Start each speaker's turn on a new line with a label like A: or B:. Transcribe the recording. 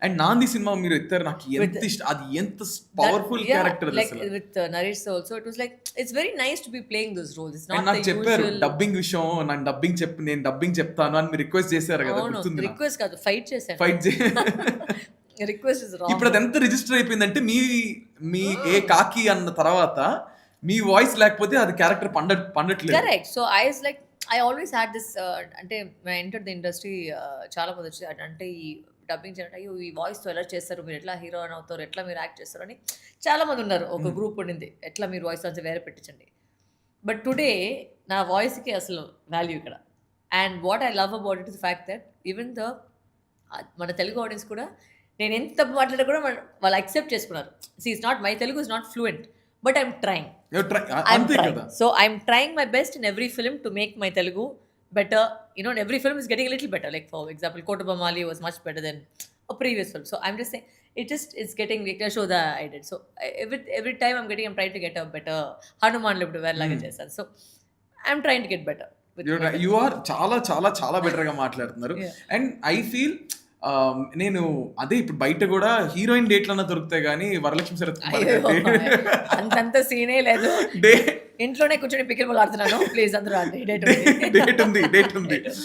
A: And 'నాంది' cinema మీరు ఎత్తారు. నాకు ఎంత
B: With
A: ఇష్టం. అది ఎంత పవర్‌ఫుల్ క్యారెక్టర్
B: like
A: అసలు.
B: with Naresh also, it was like it's very nice to be playing those roles. It's
A: and
B: not the
A: నాకు చెప్పారు
B: usual.
A: డబ్బింగ్ విషయం నాకు నేను డబ్బింగ్ చెప్తాను అని మీరు రిక్వెస్ట్ చేశారు కదా!
B: అవును.
A: గుర్తుంది నాకు.
B: రిక్వెస్ట్ కాదు, ఫైట్ చేశాను.
A: ఫైట్ చే
B: రిక్వెస్ట్ ఇస్ రాంగ్.
A: ఇప్పుడు అదెంత రిజిస్టర్ అయిపోయిందంటే మీ ఏ కాకి అన్న తర్వాత మీ వాయిస్ లేకపోతే అది క్యారెక్టర్ పండట్లేదు.
B: Correct. So I was like I always had this అంటే ఐ ఎంటర్డ్ ది ఇండస్ట్రీ చాలా మంది వచ్చి అంటే ఈ డబ్బింగ్ చేయడం అయ్యో ఈ వాయిస్తో ఎలా చేస్తారు, మీరు ఎట్లా హీరోయిన్ అవుతారు, ఎట్లా మీరు యాక్ట్ చేస్తారు అని చాలా మంది ఉన్నారు. ఒక గ్రూప్ ఉండింది, ఎట్లా మీరు వాయిస్ నుంచి వేరే పెట్టించండి. బట్ టుడే నా వాయిస్కి అసలు వాల్యూ ఇక్కడ. And what I love about it is fact that even the మన తెలుగు ఆడియన్స్ కూడా నేను ఎంత తప్పు మాట్లాడినా కూడా వాళ్ళు యాక్సెప్ట్ చేసుకున్నారు. See it's not my Telugu is not fluent but I'm trying.
A: అంతే కదా.
B: So I'm trying my best in every film to make my Telugu better. You know, and every film is getting a little better. Like for example, Kotabamali was much better than a previous film. So I'm just saying, it's getting like a show that I did. So every time I'm trying to get a better Hanuman lived well like చేశాను. So I'm trying to get better.
A: You are చాలా చాలా చాలా better గా మాట్లాడుతున్నారు. And I feel నేను అదే ఇప్పుడు బయట కూడా హీరోయిన్ డేట్లన్నా దొరుకుతాయి కానీ వరలక్ష్మి శరత్
B: అంతంత సీనే లేదు. ఇంట్లోనే కూర్చొని పికిల్ బాల్ ఆడుతున్నాను. ప్లీజ్ అందరూ
A: డేట్ ఉంది